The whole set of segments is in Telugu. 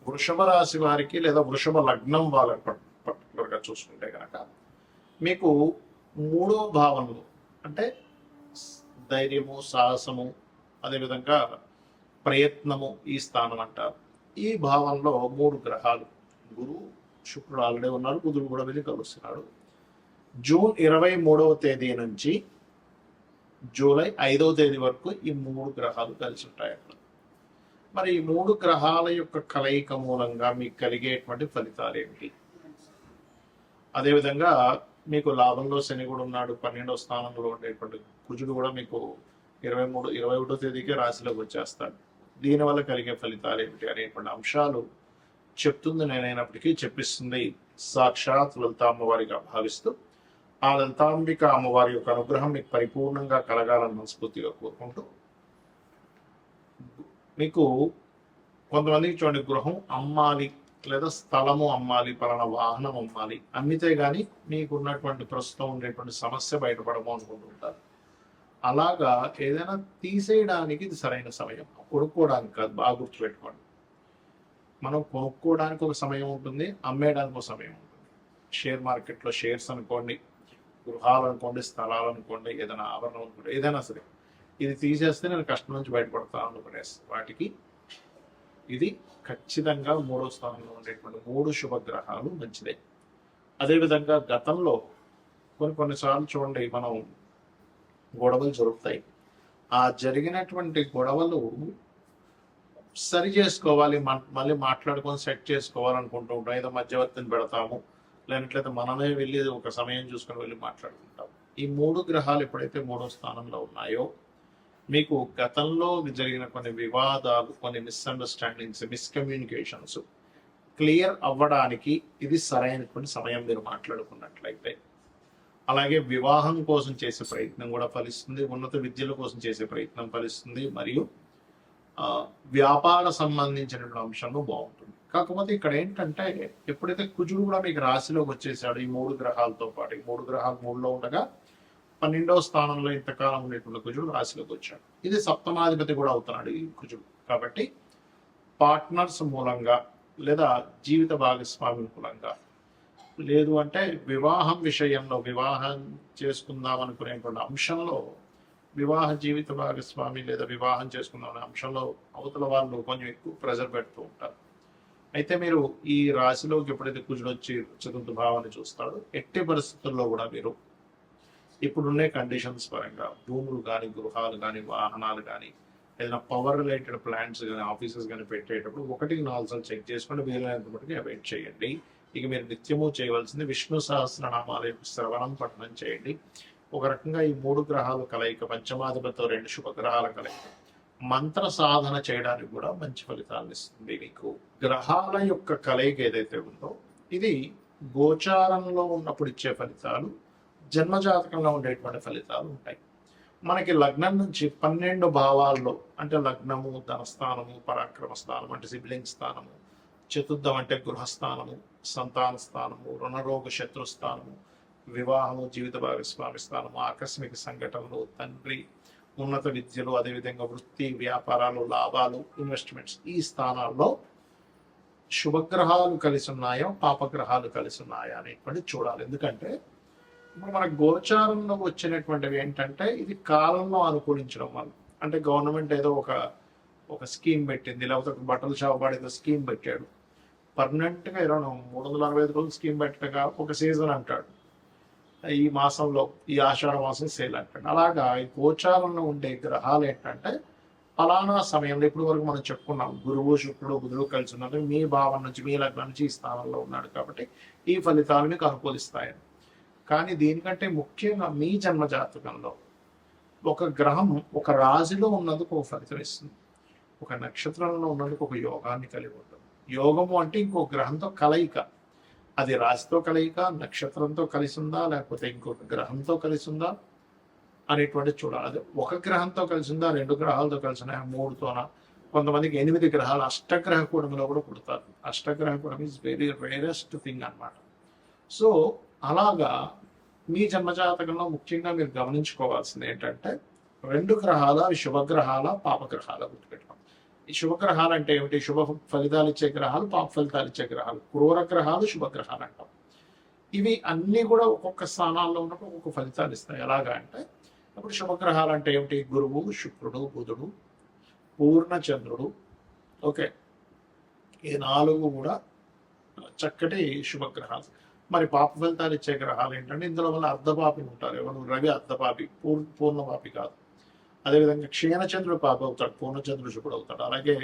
వృషభ రాశి వారికి లేదా వృషభ లగ్నం వాళ్ళకి పర్టికులర్గా చూసుకుంటే కనుక మీకు మూడో భావంలో అంటే ధైర్యము, సాహసము, అదేవిధంగా ప్రయత్నము ఈ స్థానం అంటారు. ఈ భావంలో మూడు గ్రహాలు, గురువు, శుక్రుడు ఆల్రెడీ ఉన్నారు, బుధుడు కూడా వెళ్ళి కలుస్తున్నాడు. జూన్ 23వ తేదీ నుంచి జూలై 5వ తేదీ వరకు ఈ మూడు గ్రహాలు కలిసి ఉంటాయి అక్కడ. మరి ఈ మూడు గ్రహాల యొక్క కలయిక మూలంగా మీకు కలిగేటువంటి ఫలితాలు ఏమిటి? అదేవిధంగా మీకు లాభంలో శని కూడా ఉన్నాడు, 12వ స్థానంలో ఉండేటువంటి కుజుడు కూడా మీకు 21వ తేదీకి రాశిలోకి వచ్చేస్తాడు. దీనివల్ల కలిగే ఫలితాలు ఏమిటి అనేటువంటి అంశాలు చెప్తుంది నేనైనప్పటికీ చెప్పిస్తుంది సాక్షాత్ లలిత అమ్మవారిగా భావిస్తూ, ఆ లలితాంబిక అమ్మవారి యొక్క అనుగ్రహం మీకు పరిపూర్ణంగా కలగాలని మనస్ఫూర్తిగా కోరుకుంటూ, మీకు కొంతమందికి చూడండి, గృహం అమ్మాలి లేదా స్థలము అమ్మాలి, పలానా వాహనం అమ్మాలి, అమ్మితే కానీ మీకు ఉన్నటువంటి ప్రస్తుతం ఉండేటువంటి సమస్య బయటపడము అనుకుంటుంటారు. అలాగా ఏదైనా తీసేయడానికి ఇది సరైన సమయం, కొనుక్కోవడానికి కాదు. బాగా గుర్తుపెట్టుకోండి, మనం కొనుక్కోవడానికి ఒక సమయం ఉంటుంది, అమ్మేయడానికి ఒక సమయం ఉంటుంది. షేర్ మార్కెట్లో షేర్స్ అనుకోండి, గృహాలు అనుకోండి, స్థలాలు అనుకోండి, ఏదైనా ఆభరణం అనుకోండి, ఏదైనా సరే ఇది తీసేస్తే నేను కష్టం నుంచి బయటపడతాను అనుకునే వాటికి ఇది ఖచ్చితంగా మూడో స్థానంలో ఉండేటువంటి మూడు శుభగ్రహాలు మంచిదే. అదేవిధంగా గతంలో కొన్నిసార్లు చూడండి, మనం గొడవలు జరుగుతాయి. ఆ జరిగినటువంటి గొడవలు సరి చేసుకోవాలి, మళ్ళీ మాట్లాడుకొని సెట్ చేసుకోవాలనుకుంటూ ఉంటాం. ఏదో మధ్యవర్తిని పెడతాము, లేనట్లయితే మనమే వెళ్ళి ఒక సమయం చూసుకొని వెళ్ళి మాట్లాడుకుంటాం. ఈ మూడు గ్రహాలు ఎప్పుడైతే మూడో స్థానంలో ఉన్నాయో, మీకు గతంలో జరిగిన కొన్ని వివాదాలు, కొన్ని మిస్అండర్స్టాండింగ్స్, మిస్కమ్యూనికేషన్స్ క్లియర్ అవ్వడానికి ఇది సరైనటువంటి సమయం మీరు మాట్లాడుకున్నట్లయితే. అలాగే వివాహం కోసం చేసే ప్రయత్నం కూడా ఫలిస్తుంది, ఉన్నత విద్యల కోసం చేసే ప్రయత్నం ఫలిస్తుంది, మరియు వ్యాపార సంబంధించినటువంటి అంశంలో బాగుంటుంది. కాకపోతే ఇక్కడ ఏంటంటే, ఎప్పుడైతే కుజుడు కూడా మీకు రాశిలోకి వచ్చేసాడు, ఈ మూడు గ్రహాలతో పాటు, ఈ మూడు గ్రహాలు మూడులో ఉండగా 12వ స్థానంలో ఇంతకాలం ఉండేటువంటి కుజుడు రాశిలోకి వచ్చాడు. ఇది సప్తమాధిపతి కూడా అవుతున్నాడు ఈ కుజుడు. కాబట్టి పార్ట్నర్స్ మూలంగా లేదా జీవిత భాగస్వామి మూలంగా, లేదు అంటే వివాహం విషయంలో, వివాహం చేసుకుందాం అనుకునేటువంటి అంశంలో, వివాహ జీవిత భాగస్వామి లేదా వివాహం చేసుకుందాం అనే అంశంలో అవతల వాళ్ళు కొంచెం ఎక్కువ ప్రెజర్ పెడుతూ ఉంటారు. అయితే మీరు ఈ రాశిలోకి ఎప్పుడైతే కుజుడు వచ్చి చతుర్థ భావాన్ని చూస్తాడో, ఎట్టి పరిస్థితుల్లో కూడా మీరు ఇప్పుడున్నే కండిషన్స్ పరంగా భూములు కానీ, గృహాలు కానీ, వాహనాలు కానీ, ఏదైనా పవర్ రిలేటెడ్ ప్లాంట్స్ కానీ, ఆఫీసెస్ కానీ పెట్టేటప్పుడు 1-4 సార్లు చెక్ చేసుకుని వీలైనంత మటుకు అవాయిడ్ చేయండి. ఇక మీరు నిత్యము చేయవలసింది విష్ణు సహస్రనామాల యొక్క శ్రవణం, పఠనం చేయండి. ఒక రకంగా ఈ మూడు గ్రహాల కలయిక, పంచమాధిపతితో 2 శుభగ్రహాల కలయిక మంత్ర సాధన చేయడానికి కూడా మంచి ఫలితాలను ఇస్తుంది. మీకు గ్రహాల యొక్క కలయిక ఏదైతే ఉందో, ఇది గోచారంలో ఉన్నప్పుడు ఇచ్చే ఫలితాలు, జన్మజాతకంలో ఉండేటువంటి ఫలితాలు ఉంటాయి. మనకి లగ్నం నుంచి 12 భావాల్లో, అంటే లగ్నము, ధనస్థానము, పరాక్రమ స్థానం అంటే సిబ్లింగ్ స్థానము, చతుర్థం అంటే గృహస్థానము, సంతాన స్థానము, రుణరోగ శత్రుస్థానము, వివాహము, జీవిత భాగస్వామి స్థానము, ఆకస్మిక సంఘటనలు, తండ్రి, ఉన్నత విద్యలు, అదేవిధంగా వృత్తి, వ్యాపారాలు, లాభాలు, ఇన్వెస్ట్మెంట్స్, ఈ స్థానాల్లో శుభగ్రహాలు కలిసి ఉన్నాయా, పాపగ్రహాలు కలిసి ఉన్నాయా అనేటువంటి చూడాలి. ఎందుకంటే ఇప్పుడు మన గోచారంలో వచ్చినటువంటివి ఏంటంటే, ఇది కాలంలో అనుకూలించడం వల్ల, అంటే గవర్నమెంట్ ఏదో ఒక స్కీమ్ పెట్టింది, లేకపోతే ఒక బట్టల షాప్ ఏదో స్కీమ్ పెట్టాడు, పర్మనెంట్గా 365 రోజులు స్కీమ్ పెట్టగా ఒక సీజన్ అంటాడు, ఈ మాసంలో, ఈ ఆషాఢ మాసం సేల్ అంటాడు. అలాగా ఈ గోచారంలో ఉండే గ్రహాలు ఏంటంటే, ఫలానా సమయంలో, ఇప్పుడు వరకు మనం చెప్పుకున్నాం, గురువు, శుక్రుడు, బుధుడు కలిసి ఉన్నది మీ భావం నుంచి, మీ లగ్నం నుంచి ఈ స్థానంలో ఉన్నాడు కాబట్టి ఈ ఫలితాలు మీకు అనుకూలిస్తాయని. కానీ దీనికంటే ముఖ్యంగా మీ జన్మ జాతకంలో ఒక గ్రహం ఒక రాశిలో ఉన్నందుకు ఒక ఫలితం ఇస్తుంది, ఒక నక్షత్రంలో ఉన్నందుకు ఒక యోగాన్ని కలిగి ఉంటుంది. యోగము అంటే ఇంకో గ్రహంతో కలయిక, అది రాశితో కలయిక, నక్షత్రంతో కలిసి ఉందా, లేకపోతే ఇంకొక గ్రహంతో కలిసి ఉందా అనేటువంటి చూడాలి. అది ఒక గ్రహంతో కలిసి ఉందా, 2 గ్రహాలతో కలిసి ఉన్నాయా, 3తోనా, కొంతమందికి 8 గ్రహాలు, అష్టగ్రహ కూడంలో కూడా పుడతారు. అష్టగ్రహ కూడం ఈజ్ వెరీ రేరెస్ట్ థింగ్ అన్నమాట. సో అలాగా మీ జన్మజాతకంలో ముఖ్యంగా మీరు గమనించుకోవాల్సింది ఏంటంటే, 2 గ్రహాల, అవి శుభగ్రహాల, పాపగ్రహాల గుర్తుపెట్టుకోండి. ఈ శుభగ్రహాలు అంటే ఏమిటి? శుభ ఫలితాలు ఇచ్చే గ్రహాలు, పాప ఫలితాలు ఇచ్చే గ్రహాలు, క్రూర గ్రహాలు శుభగ్రహాలు అంటాం. ఇవి అన్నీ కూడా ఒక్కొక్క స్థానాల్లో ఉన్నప్పుడు ఒక్కొక్క ఫలితాలు ఇస్తాయి. ఎలాగా అంటే ఇప్పుడు శుభగ్రహాలు అంటే ఏమిటి? గురువు, శుక్రుడు, బుధుడు, పూర్ణచంద్రుడు. ఓకే, ఈ 4 కూడా చక్కటి శుభగ్రహాలు. మరి పాప ఫలితాలు ఇచ్చే గ్రహాలు ఏంటంటే ఇందులో వల్ల అర్ధపాపి ఉంటారు. ఎవరు? రవి అర్ధపాపి, పూర్ణపాపి కాదు. అదేవిధంగా క్షీణచంద్రుడు పాప అవుతాడు, పూర్ణచంద్రుడు శుభుడు అవుతాడు. అలాగే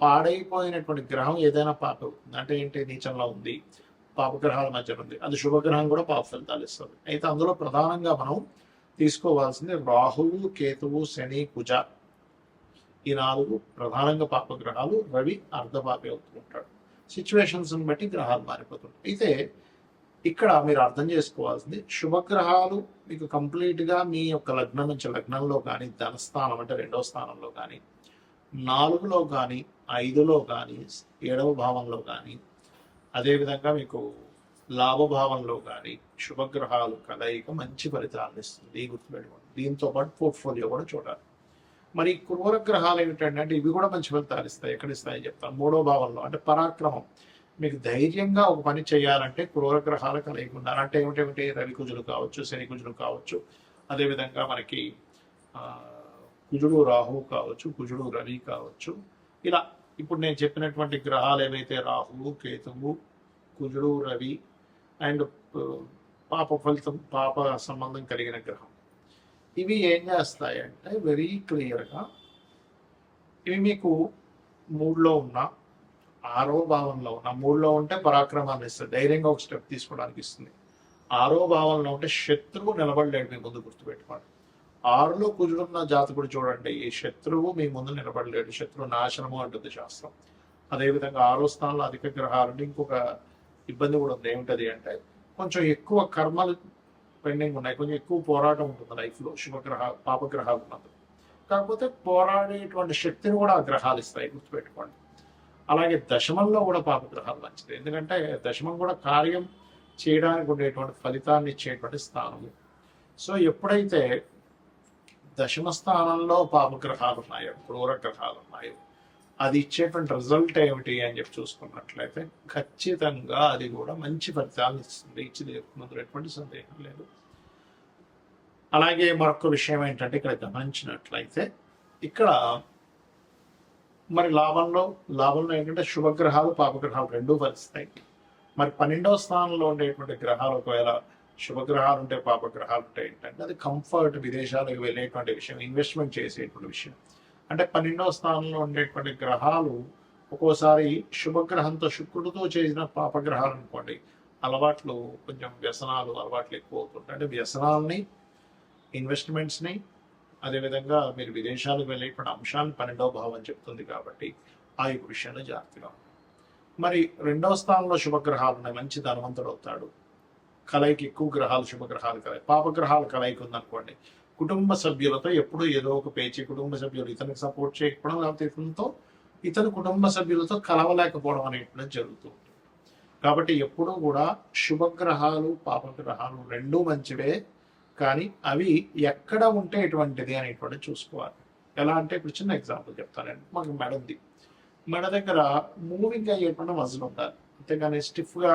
పాడైపోయినటువంటి గ్రహం ఏదైనా పాప అవుతుంది. అంటే ఏంటి? నీచంలో ఉంది, పాపగ్రహాల మధ్యలో ఉంది, అది శుభగ్రహం కూడా పాప ఫలితాలు ఇస్తుంది. అయితే అందులో ప్రధానంగా మనం తీసుకోవాల్సింది రాహువు, కేతువు, శని, కుజ. ఈ 4 ప్రధానంగా పాపగ్రహాలు. రవి అర్ధపాపి అవుతూ ఉంటాడు. సిచ్యువేషన్స్ని బట్టి గ్రహాలు మారిపోతుంటాయి. అయితే ఇక్కడ మీరు అర్థం చేసుకోవాల్సింది, శుభగ్రహాలు మీకు కంప్లీట్గా మీ యొక్క లగ్నం నుంచి, లగ్నంలో కానీ, ధనస్థానం అంటే 2వ స్థానంలో కానీ, 4లో కానీ, 5లో కానీ, 7వ భావంలో కానీ, అదేవిధంగా మీకు లాభభావంలో కానీ శుభగ్రహాలు కలయిక మంచి ఫలితాలను ఇస్తుంది. గుర్తుపెట్టుకోండి. దీంతో పాటు పోర్ట్ఫోలియో కూడా చూడాలి. మరి క్రూర గ్రహాలు ఏమిటంటే ఇవి కూడా మంచి ఫలితాలు ఇస్తాయి. ఎక్కడ ఇస్తాయని చెప్తాను. 3వ భావంలో అంటే పరాక్రమం. మీకు ధైర్యంగా ఒక పని చేయాలంటే క్రూర గ్రహాలు కలయిక ఉండాలి. అంటే ఏమిటేమిటి? రవి కుజులు కావచ్చు, శని కుజులు కావచ్చు, అదేవిధంగా మనకి కుజుడు రాహువు కావచ్చు, కుజుడు రవి కావచ్చు. ఇలా ఇప్పుడు నేను చెప్పినటువంటి గ్రహాలు ఏవైతే రాహువు, కేతువు, కుజుడు, రవి అండ్ పాప ఫలితం, పాప సంబంధం కలిగిన గ్రహం, ఇవి ఏం చేస్తాయంటే వెరీ క్లియర్గా ఇవి మీకు 3లో ఉన్న, 6వ భావంలో ఉన్న, 3లో ఉంటే పరాక్రమాన్ని ఇస్తుంది, ధైర్యంగా ఒక స్టెప్ తీసుకోవడానికి ఇస్తుంది. 6వ భావంలో ఉంటే శత్రువు నిలబడలేడు మీ ముందు. గుర్తుపెట్టుకోండి. 6లో కుజుడున్న జాతకుడు చూడండి, ఈ శత్రువు మీ ముందు నిలబడలేడు. శత్రువు నాశనము అంటుంది శాస్త్రం. అదేవిధంగా 6వ స్థానంలో అధిక గ్రహాలు. ఇంకొక ఇబ్బంది కూడా ఉంది. ఏమిటది అంటే కొంచెం ఎక్కువ కర్మలు పెండింగ్ ఉన్నాయి, కొంచెం ఎక్కువ పోరాటం ఉంటుంది లైఫ్లో పాపగ్రహాలు ఉన్నది. కాకపోతే పోరాడేటువంటి శక్తిని కూడా ఆ గ్రహాలు ఇస్తాయి. గుర్తుపెట్టుకోండి. అలాగే దశమంలో కూడా పాపగ్రహాలు మంచిది. ఎందుకంటే దశమం కూడా కార్యం చేయడానికి ఉండేటువంటి ఫలితాన్ని ఇచ్చేటువంటి స్థానము. సో ఎప్పుడైతే దశమ స్థానంలో పాపగ్రహాలు ఉన్నాయో, క్రూర గ్రహాలు ఉన్నాయో, అది ఇచ్చేటువంటి రిజల్ట్ ఏమిటి అని చెప్పి చూసుకున్నట్లయితే ఖచ్చితంగా అది కూడా మంచి ఫలితాలను ఇస్తుంది. ఇచ్చింది చెప్తున్నందులో ఎటువంటి సందేహం లేదు. అలాగే మరొక విషయం ఏంటంటే ఇక్కడ గమనించినట్లయితే ఇక్కడ మరి లాభంలో ఏంటంటే శుభగ్రహాలు, పాపగ్రహాలు రెండూ ఫలిస్తాయి. మరి 12వ స్థానంలో ఉండేటువంటి గ్రహాలు ఒకవేళ శుభగ్రహాలు ఉంటే, పాపగ్రహాలు ఉంటే ఏంటంటే అది కంఫర్ట్, విదేశాలకు వెళ్ళేటువంటి విషయం, ఇన్వెస్ట్మెంట్ చేసేటువంటి విషయం. అంటే 12వ స్థానంలో ఉండేటువంటి గ్రహాలు ఒక్కోసారి శుభగ్రహంతో, శుక్రుడితో చేసిన పాపగ్రహాలు అనుకోండి, అలవాట్లు కొంచెం వ్యసనాలు అలవాట్లు ఎక్కువ అవుతుంటాయి. అంటే వ్యసనాలని, ఇన్వెస్ట్మెంట్స్ని, అదేవిధంగా మీరు విదేశాలకు వెళ్ళేటువంటి అంశాన్ని 12వ భావం చెప్తుంది. కాబట్టి ఆ యొక్క విషయంలో జాగ్రత్తగా ఉంది. మరి 2వ స్థానంలో శుభగ్రహాలు ఉన్నాయి, మంచి ధనవంతుడు అవుతాడు. కలయికి ఎక్కువ గ్రహాలు, శుభగ్రహాలు కలయి. పాపగ్రహాలు కలయిక ఉందనుకోండి, కుటుంబ సభ్యులతో ఎప్పుడూ ఏదో ఒక పేచి, కుటుంబ సభ్యులు ఇతనికి సపోర్ట్ చేయకపోవడం, లేకపోతే ఇతను కుటుంబ సభ్యులతో కలవలేకపోవడం అనేటువంటిది జరుగుతూ ఉంటుంది. కాబట్టి ఎప్పుడూ కూడా శుభగ్రహాలు, పాపగ్రహాలు రెండూ మంచివే, కానీ అవి ఎక్కడ ఉంటే ఎటువంటిది అనేటువంటిది చూసుకోవాలి. ఎలా అంటే ఇప్పుడు చిన్న ఎగ్జాంపుల్ చెప్తానండి. మాకు మెడ ఉంది, మెడ దగ్గర మూవింగ్ అయ్యేటువంటి మజిల్ ఉండాలి. అంతేగాని స్టిఫ్గా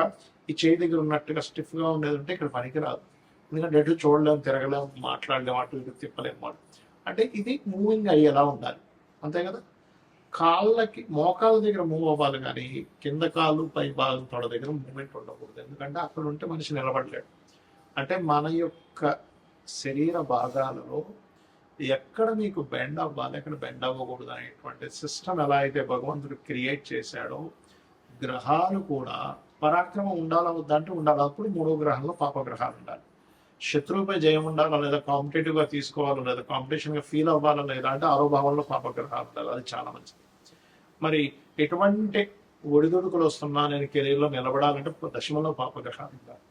ఈ చేయి దగ్గర ఉన్నట్టుగా స్టిఫ్గా ఉండేది ఉంటే ఇక్కడ పనికిరాదు. ఎందుకంటే ఎటు చూడలేము, తిరగలేము, మాట్లాడలేము, అటు ఇటు తిప్పలేము. అంటే ఇది మూవింగ్ అయ్యేలా ఉండాలి, అంతే కదా. కాళ్ళకి, మోకాళ్ళ దగ్గర మూవ్ అవ్వాలి, కానీ కింద కాళ్ళు, పై భాగం తొడ దగ్గర మూమెంట్ ఉండకూడదు. ఎందుకంటే అక్కడ ఉంటే మనిషి నిలబడలేడు. అంటే మన యొక్క శరీర భాగాలలో ఎక్కడ మీకు బెండ్ అవ్వాలి, ఎక్కడ బెండ్ అవ్వకూడదు అనేటువంటి సిస్టమ్ ఎలా అయితే భగవంతుడు క్రియేట్ చేశాడో, గ్రహాలు కూడా పరాక్రమం ఉండాలా వద్దంటే ఉండాలి. అప్పుడు 3వ గ్రహంలో పాపగ్రహాలు ఉండాలి. శత్రువుపై జయం ఉండాలా, లేదా కాంపిటేటివ్గా తీసుకోవాలా, లేదా కాంపిటీషన్గా ఫీల్ అవ్వాలా, లేదా అంటే 6వ భావంలో పాపగ్రహాలు ఉండాలి. అది చాలా మంచిది. మరి ఎటువంటి ఒడిదుడుకులు వస్తున్నా నేను కెరీర్లో నిలబడాలంటే దశమంలో పాపగ్రహాలు ఉండాలి.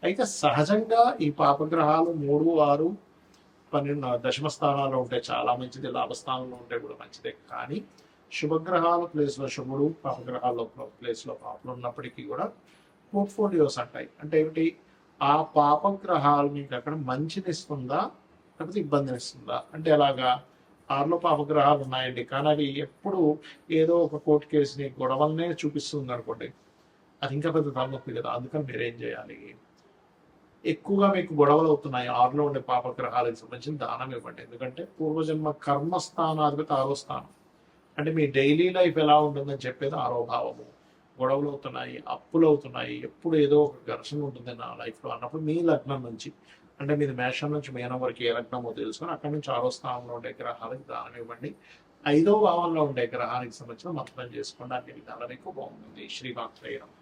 అయితే సహజంగా ఈ పాపగ్రహాలు 3, 6, 12 దశమ స్థానాల్లో ఉంటే చాలా మంచిది, లాభస్థానంలో ఉంటే కూడా మంచిదే. కానీ శుభగ్రహాలు ప్లేస్లో శుభుడు, పాపగ్రహాల్లో ప్లేస్లో పాపలు ఉన్నప్పటికీ కూడా పోర్ట్ఫోలియోస్ అంటాయి. అంటే ఏమిటి? ఆ పాపగ్రహాలు మీకు అక్కడ మంచినిస్తుందా, లేకపోతే ఇబ్బందినిస్తుందా? అంటే ఎలాగా? ఆరులో పాపగ్రహాలు ఉన్నాయండి, కానీ అవి ఎప్పుడు ఏదో ఒక కోర్టు కేసుని గొడవలనే చూపిస్తుంది అనుకోండి, అది ఇంకా పెద్ద తలనొప్పి కదా. అందుకని మీరు ఏం చేయాలి, ఎక్కువగా మీకు గొడవలు అవుతున్నాయి, ఆరులో ఉండే పాపగ్రహాలకు సంబంధించిన దానం ఇవ్వండి. ఎందుకంటే పూర్వజన్మ కర్మస్థానాధిపతి 6వ స్థానం, అంటే మీ డైలీ లైఫ్ ఎలా ఉంటుందని చెప్పేది 6వ భావము. గొడవలు అవుతున్నాయి, అప్పులు అవుతున్నాయి, ఎప్పుడు ఏదో ఒక ఘర్షణ ఉంటుంది నా లైఫ్లో అన్నప్పుడు మీ లగ్నం నుంచి, అంటే మీది మేషం నుంచి మీనం వరకు ఏ లగ్నమో తెలుసుకొని అక్కడి నుంచి 6వ స్థానంలో ఉండే గ్రహాలకు దానం ఇవ్వండి. 5వ భావంలో ఉండే గ్రహానికి సంబంధించిన మంత్రం చేసుకోండి. అన్ని విధాలు మీకు బాగుంటుంది. శ్రీమాత్రేయ నమః.